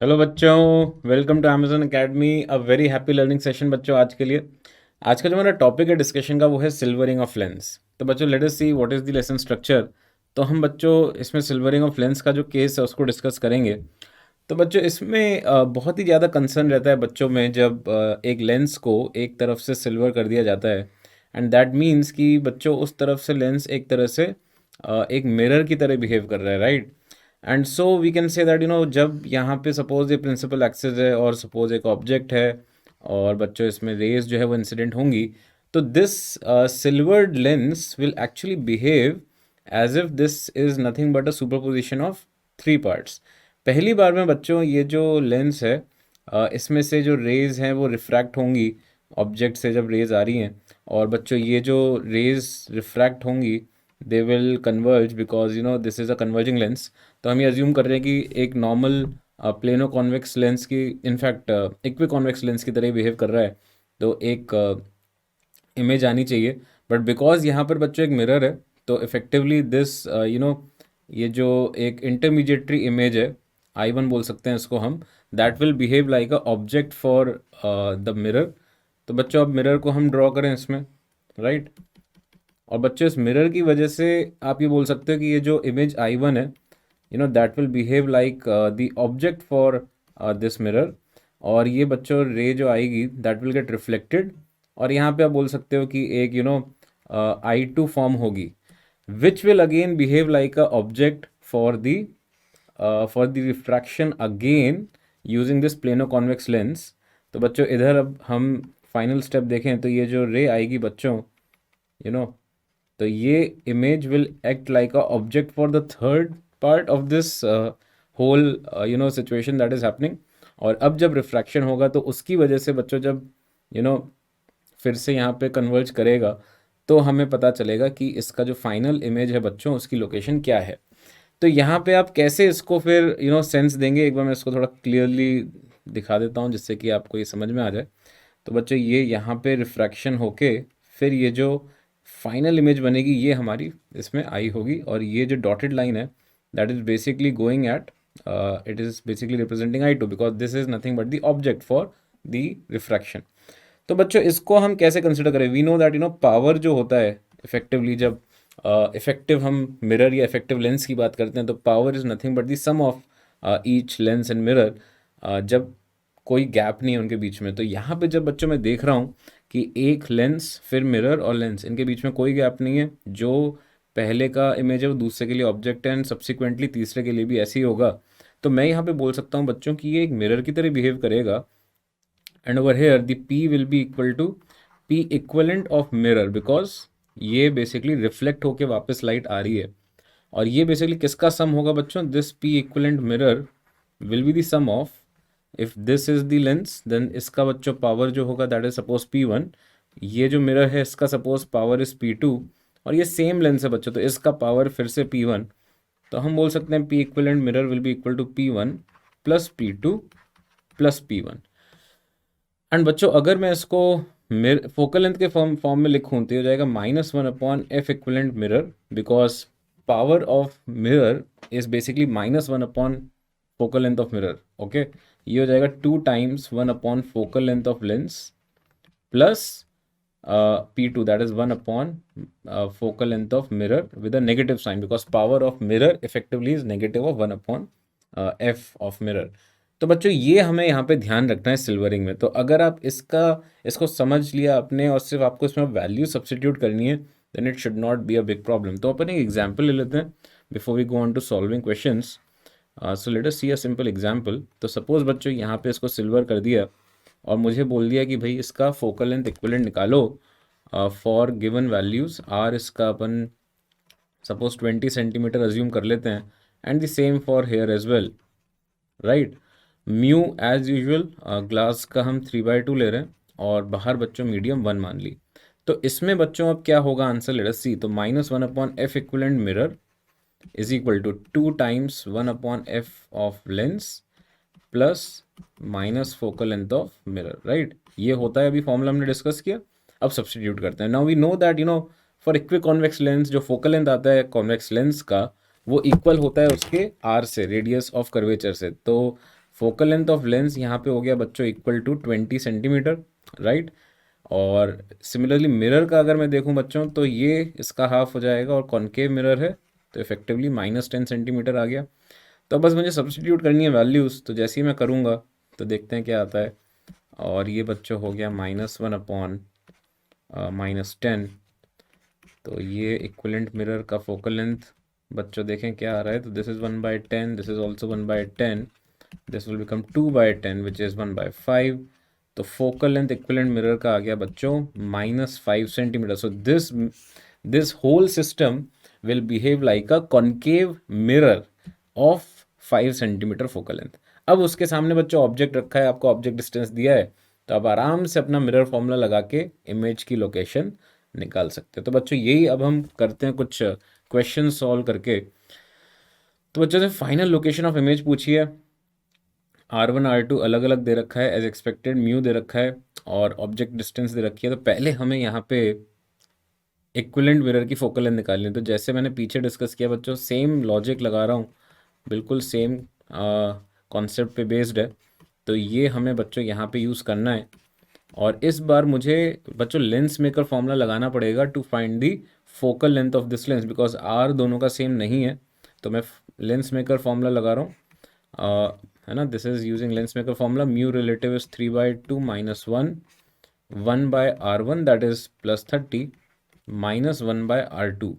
Hello बच्चों, welcome to Amazon Academy. A very happy learning session बच्चों। आज का जो हमारा टॉपिक है डिस्कशन का वो है सिल्वरिंग ऑफ लेंस। तो बच्चों late us see what is the lesson structure. तो हम बच्चों इसमें सिल्वरिंग ऑफ लेंस का जो केस है उसको डिस्कस करेंगे। तो बच्चों इसमें बहुत ही ज़्यादा कंसर्न रहता है बच्चों में जब एक लेंस को एक तरफ से सिल्वर कर दिया जाता है। एंड दैट मीन्स कि बच्चों उस तरफ से लेंस एक तरह से एक मिरर की तरह बिहेव कर रहा है, right. And so we can say that जब यहाँ पे सपोज ये प्रिंसिपल एक्सिस है और सपोज एक ऑब्जेक्ट है और बच्चों इसमें रेज जो है वो इंसिडेंट होंगी, तो this silvered lens will actually behave as if this is nothing but a superposition of three parts. पहली बार में बच्चों ये जो लेंस है इसमें से जो रेज हैं वो रिफ्रैक्ट होंगी ऑब्जेक्ट से जब रेज आ रही हैं। और बच्चों ये जो रेज रिफ्रैक्ट होंगी they will converge because this is a converging lens. तो हम ये अज्यूम कर रहे हैं कि एक नॉर्मल प्लेनो कॉन्वेक्स लेंस की इनफैक्ट इक्वी कॉन्वेक्स लेंस की तरह बिहेव कर रहा है। तो एक इमेज आनी चाहिए, बट बिकॉज यहाँ पर बच्चों एक मिरर है तो इफेक्टिवली दिस ये जो एक इंटरमीडिएटरी इमेज है I1 बोल सकते हैं इसको हम, that will behave like a object for the mirror. तो बच्चों अब मिरर को हम ड्रॉ करें इसमें, राइट। और बच्चों इस मिरर की वजह से आप ये बोल सकते हो कि ये जो इमेज I1 है that will behave like the object for this mirror. और ये बच्चों रे जो आएगी दैट विल गेट रिफ्लेक्टेड और यहाँ पे आप बोल सकते हो कि एक I2 फॉर्म होगी which will again behave like a object for the refraction again using this plano convex lens. तो बच्चों इधर अब हम फाइनल स्टेप देखें तो ये जो रे आएगी बच्चों यू नो तो ये image will act like a object for the third part of this whole situation that is happening. और अब जब रिफ्रैक्शन होगा तो उसकी वजह से बच्चों जब यू नो फिर से यहाँ पे कन्वर्ज करेगा तो हमें पता चलेगा कि इसका जो फाइनल इमेज है बच्चों उसकी लोकेशन क्या है। तो यहाँ पे आप कैसे इसको फिर सेंस देंगे, एक बार मैं इसको थोड़ा क्लियरली दिखा देता हूँ जिससे कि आपको ये समझ में आ जाए। तो बच्चों ये यहाँ पे रिफ्रैक्शन होके फिर ये जो फाइनल इमेज बनेगी ये हमारी इसमें आई होगी और ये जो डॉटेड लाइन है that is basically going at it is basically representing I2 because this is nothing but the object for the refraction. तो बच्चों इसको हम कैसे कंसिडर करें, वी नो दैट पावर जो होता है इफेक्टिवली जब इफेक्टिव हम मिरर या इफेक्टिव लेंस की बात करते हैं तो power is nothing but the sum of each lens and mirror जब कोई गैप नहीं है उनके बीच में। तो यहाँ पे जब बच्चों मैं देख रहा हूँ कि एक लेंस फिर मिरर और लेंस इनके बीच में कोई गैप नहीं है, जो पहले का इमेज है वो दूसरे के लिए ऑब्जेक्ट है एंड सब्सिक्वेंटली तीसरे के लिए भी ऐसे ही होगा। तो मैं यहाँ पे बोल सकता हूँ बच्चों कि ये एक मिरर की तरह बिहेव करेगा and over here the P will be equal to P equivalent of mirror because ये बेसिकली रिफ्लेक्ट होके वापस लाइट आ रही है। और ये बेसिकली किसका सम होगा बच्चों, this P equivalent mirror will be the sum of, if this is the lens then इसका बच्चों पावर जो होगा दैट इज सपोज P1, ये जो मिरर है इसका सपोज पावर इज P2 और ये सेम लेंस है बच्चों तो इसका पावर फिर से P1। तो हम बोल सकते हैं P equivalent mirror will be equal to P1 plus P2 plus P1। And बच्चों अगर मैं इसको फोकल लेंथ के फॉर्म में लिखूं तो ये हो जाएगा -1/f equivalent mirror because power of mirror is basically -1 focal length of mirror. Okay, ये हो जाएगा 2 times 1 focal length of lens plus P2 that is 1 focal length of mirror with a negative sign because power of mirror effectively is negative of 1/f of mirror. तो बच्चों ये हमें यहाँ पे ध्यान रखना है सिल्वरिंग में। तो अगर आप इसको समझ लिया आपने और सिर्फ आपको इसमें वैल्यू सब्सटीट्यूट करनी है then it should not be a big problem. तो अपन एक एग्जांपल ले लेते हैं before we go on to solving questions. So let us see a simple example. तो सपोज बच्चों यहाँ पे इसको सिल्वर कर दिया और मुझे बोल दिया कि भाई इसका फोकल लेंथ इक्विवेलेंट निकालो फॉर गिवन वैल्यूज़ आर। इसका अपन सपोज 20 सेंटीमीटर अज्यूम कर लेते हैं and the same for here as well, right. Mu as usual glass का हम 3/2 ले रहे हैं और बाहर बच्चों मीडियम 1 मान ली। तो इसमें बच्चों अब क्या होगा आंसर, लेट अस सी। तो -1/f equivalent mirror is equal to 2 times 1/f of lens plus minus focal length of mirror, right. ये होता है अभी फॉर्मूला हमने डिस्कस किया। अब सब्सटीट्यूट करते हैं। Now we know that for equiconvex lens जो फोकल लेंथ आता है कॉन्वेक्स लेंस का वो इक्वल होता है उसके आर से, रेडियस ऑफ कर्वेचर से। तो फोकल लेंथ ऑफ लेंस यहाँ पे हो गया बच्चों इक्वल टू 20 सेंटीमीटर, राइट। और सिमिलरली मिरर का अगर मैं देखूँ बच्चों तो ये इसका हाफ हो जाएगा, और कॉनकेव मिरर है तो इफेक्टिवली -10 सेंटीमीटर आ गया। तो बस मुझे सब्सटीट्यूट करनी है वैल्यूज़, तो जैसे ही मैं करूँगा तो देखते हैं क्या आता है। और ये बच्चों हो गया -1 अपॉन -10। तो ये इक्विवेलेंट मिरर का फोकल लेंथ बच्चों देखें क्या आ रहा है, तो this is 1/10, this is also 1/10, this will become 2/10 which is 1/5। तो फोकल लेंथ इक्विवेलेंट मिरर का आ गया बच्चों -5 centimetre. So this whole system will behave like a concave mirror of 5 centimetre focal length. अब उसके सामने बच्चों ऑब्जेक्ट रखा है, आपको ऑब्जेक्ट डिस्टेंस दिया है, तो आप आराम से अपना मिरर फॉर्मूला लगा के इमेज की लोकेशन निकाल सकते हैं। तो बच्चों यही अब हम करते हैं कुछ क्वेश्चन सॉल्व करके। तो बच्चों से फाइनल लोकेशन ऑफ इमेज पूछी है, R1 R2 अलग अलग दे रखा है, एज एक्सपेक्टेड म्यू दे रखा है, और ऑब्जेक्ट डिस्टेंस दे रखी है। तो पहले हमें यहाँ पे इक्विवेलेंट मिरर की फोकल लेंथ निकालनी है। तो जैसे मैंने पीछे डिस्कस किया बच्चों, सेम लॉजिक लगा रहा हूँ, बिल्कुल सेम कॉन्सेप्ट पे बेस्ड है। तो ये हमें बच्चों यहाँ पे यूज़ करना है। और इस बार मुझे बच्चों लेंस मेकर फॉर्मूला लगाना पड़ेगा to find the focal length of this lens, because are दोनों का सेम नहीं है। तो मैं लेंस मेकर फॉर्मूला लगा रहा हूँ, है ना। This is using lens maker formula, mu relative is 3/2 -1 1/R1 that is +30 -1/R2,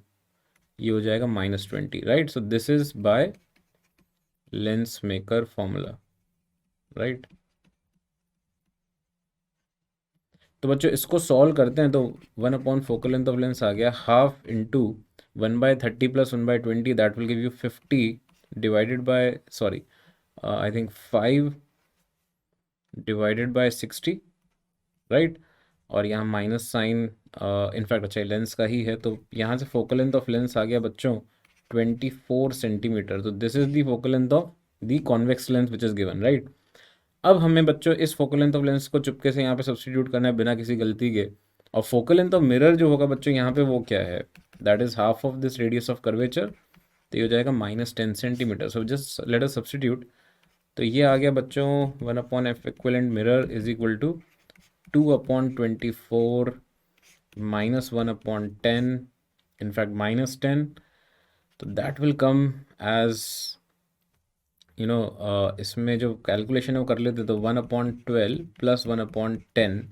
ये हो जाएगा -20, right. So this is by lens maker formula, right. तो बच्चों इसको सॉल्व करते हैं, तो 1 upon focal length of lens आ गया half into 1/30 + 1/20, that will give you 50 divided by, sorry I think 5 divided by 60, right. और यहाँ माइनस साइन इनफैक्ट अच्छा लेंस का ही है, तो यहाँ से फोकल लेंथ ऑफ लेंस आ गया बच्चों 24 सेंटीमीटर। तो this is the focal length of the convex lens which is given, right. अब हमें बच्चों इस फोकल लेंथ ऑफ लेंस को चुपके से यहाँ पे सब्सटीट्यूट करना है बिना किसी गलती के। और फोकल लेंथ ऑफ मिरर जो होगा बच्चों यहाँ पे वो क्या है, that is half of this radius of curvature, तो ये हो जाएगा -10 centimetre. So just let us substitute. तो ये आ गया बच्चों 1 upon f equivalent mirror is equal to 2/24 -1/10, in fact -10। तो दैट विल कम एज इसमें जो कैलकुलेशन है वो कर लेते, तो 1/12 + 1/10,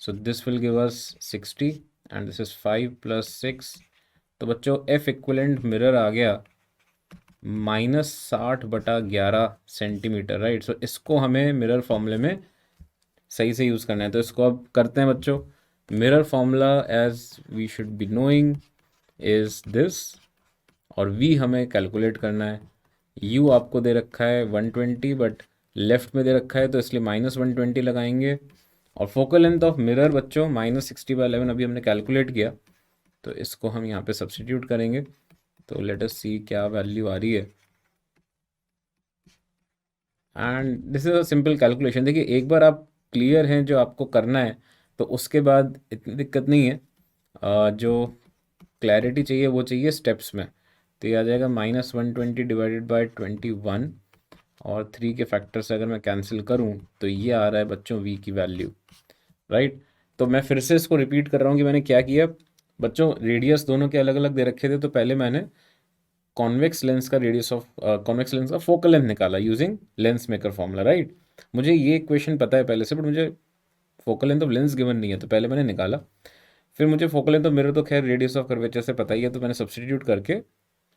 so this will give us 60 and this is 5 + 6। तो बच्चों एफ इक्विवेलेंट मिरर आ गया -60/11 सेंटीमीटर, राइट। सो इसको हमें मिरर फॉर्मूले में सही से यूज़ करना है। तो इसको अब करते हैं बच्चों। Mirror formula as we should be knowing is this, और वी हमें कैलकुलेट करना है। यू आपको दे रखा है 120, बट लेफ्ट में दे रखा है तो इसलिए -120 लगाएंगे। और फोकल लेंथ ऑफ मिरर बच्चों -60/11 अभी हमने कैलकुलेट किया, तो इसको हम यहाँ पे सब्सटीट्यूट करेंगे। तो लेट अस सी क्या वैल्यू आ रही है, and this is a simple calculation. देखिए एक बार आप क्लियर हैं जो आपको करना है, तो उसके बाद इतनी दिक्कत नहीं है। जो क्लैरिटी चाहिए वो चाहिए स्टेप्स में। तो ये आ जाएगा -120 डिवाइडेड बाय 21, और 3 के फैक्टर से अगर मैं कैंसिल करूं तो ये आ रहा है बच्चों v की वैल्यू, राइट। तो मैं फिर से इसको रिपीट कर रहा हूँ कि मैंने क्या किया बच्चों। रेडियस दोनों के अलग अलग दे रखे थे, तो पहले मैंने कॉन्वेक्स लेंस का रेडियस ऑफ कॉन्वेक्स लेंस का फोकल लेंथ निकाला using lens maker formula, right. मुझे ये इक्वेशन पता है पहले से, बट मुझे focal length of lens given नहीं है, तो पहले मैंने निकाला। फिर मुझे फोकल लेंथ ऑफ मिरर तो खैर रेडियस ऑफ कर्वेचर से पता ही है, तो मैंने सब्सटीट्यूट करके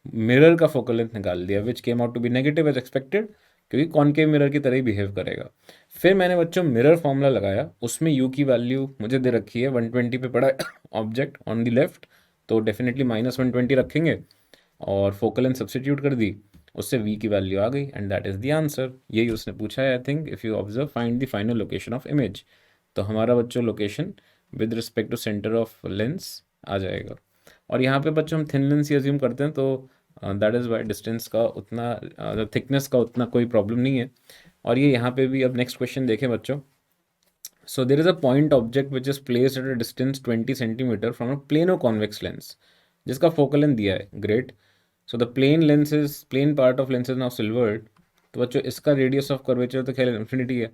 मिरर का फोकल लेंथ निकाल दिया, which came out to be negative as expected, क्योंकि कॉनकेव मिरर की तरह ही बिहेव करेगा। फिर मैंने बच्चों मिरर फॉर्मूला लगाया, उसमें यू की वैल्यू मुझे दे रखी है 120 पे पड़ा ऑब्जेक्ट ऑन द लेफ्ट, तो डेफिनेटली -120 रखेंगे, और फोकल लेंथ सब्सटीट्यूट कर दी, उससे v की वैल्यू आ गई, and that is the answer. यही उसने पूछा है। I think if you observe find the final location of image, तो हमारा बच्चों location with respect to centre of lens आ जाएगा। और यहाँ पे बच्चों हम थिन लेंस ही अज्यूम करते हैं, तो दैट इज़ वाई डिस्टेंस का उतना थिकनेस का उतना कोई प्रॉब्लम नहीं है। और ये यहाँ पे भी अब नेक्स्ट क्वेश्चन देखें बच्चों। So there is a point object which is placed at a distance 20 centimeter from a plano convex lens, जिसका focal length दिया है, great. So the plane part of lens is now silvered. तो बच्चों इसका radius of curvature तो ख्याल infinity है।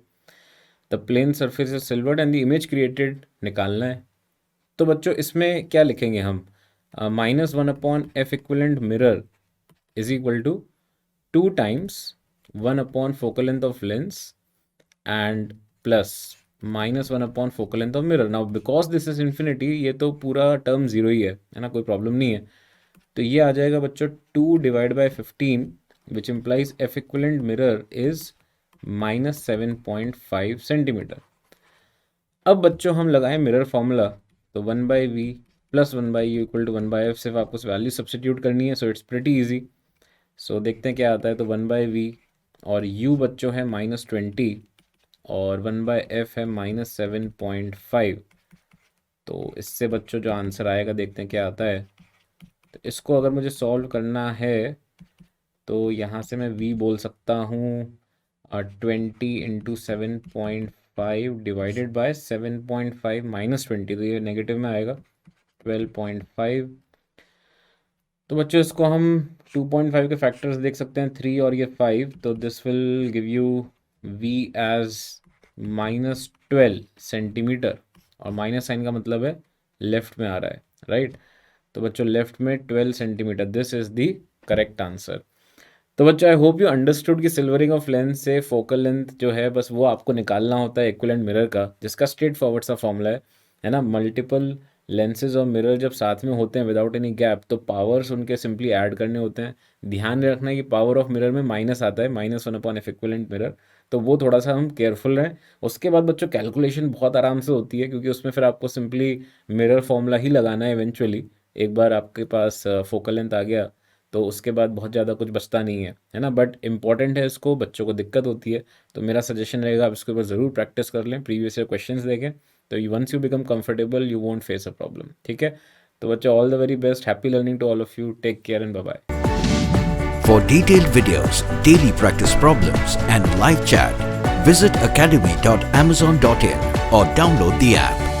The plane surface is silvered and the image created निकालना है। तो बच्चों इसमें क्या लिखेंगे हम, -1/f equivalent mirror is equal to 2 times 1 focal length of lens and plus -1 focal length of mirror. Now because this is infinity, ये तो पूरा टर्म जीरो ही है ना, कोई प्रॉब्लम नहीं है। तो ये आ जाएगा बच्चों 2 divided by 15 which implies f equivalent mirror is -7.5 centimetre. अब बच्चों हम लगाएं मिरर फॉर्मूला, तो 1/v plus 1/u equal to 1/f, सिर्फ आपको वैल्यू सब्सटीट्यूट करनी है, सो इट्स प्रिटी ईजी। सो देखते हैं क्या आता है। तो 1/v और u बच्चों है -20 और 1/f है -7.5। तो इससे बच्चों जो आंसर आएगा देखते हैं क्या आता है। तो इसको अगर मुझे सॉल्व करना है तो यहाँ से मैं v बोल सकता हूँ 20 इंटू 7.5 डिवाइडेड बाय 7.5 -20, तो ये नेगेटिव में आएगा 12.5। तो बच्चों इसको हम 2.5 के फैक्टर्स देख सकते हैं, 3 और ये 5, तो this will give you v as -12 centimetre, और माइनस साइन का मतलब है लेफ्ट में आ रहा है, राइट। तो बच्चों लेफ्ट में 12 centimetre, this is the correct answer. तो बच्चों आई होप यू अंडरस्टूड कि सिल्वरिंग ऑफ लेंस से फोकल लेंथ जो है बस वो आपको निकालना होता है इक्विवेलेंट मिरर का, जिसका स्ट्रेट फॉरवर्ड सा फॉर्मूला है ना। मल्टीपल लेंसेज और मिरर जब साथ में होते हैं विदाउट एनी गैप, तो पावर्स उनके सिंपली ऐड करने होते हैं। ध्यान रखना है कि पावर ऑफ मिरर में माइनस आता है, -1/f इक्विवेलेंट मिरर, तो वो थोड़ा सा हम केयरफुल रहें। उसके बाद बच्चों कैलकुलेशन बहुत आराम से होती है, क्योंकि उसमें फिर आपको सिंपली मिरर फॉर्मूला ही लगाना है इवेंचुअली। एक बार आपके पास फोकल लेंथ आ गया तो उसके बाद बहुत ज़्यादा कुछ बचता नहीं है ना। बट इंपॉर्टेंट है, इसको बच्चों को दिक्कत होती है, तो मेरा सजेशन रहेगा आप इसके ऊपर ज़रूर प्रैक्टिस कर लें, प्रीवियस ईयर क्वेश्चंस देखें, तो once you become comfortable you won't face a problem. ठीक है, तो बच्चों all the very best, happy learning to all of you, take care and bye bye. For detailed videos, daily practice problems and live chat, visit academy.amazon.in or download the app.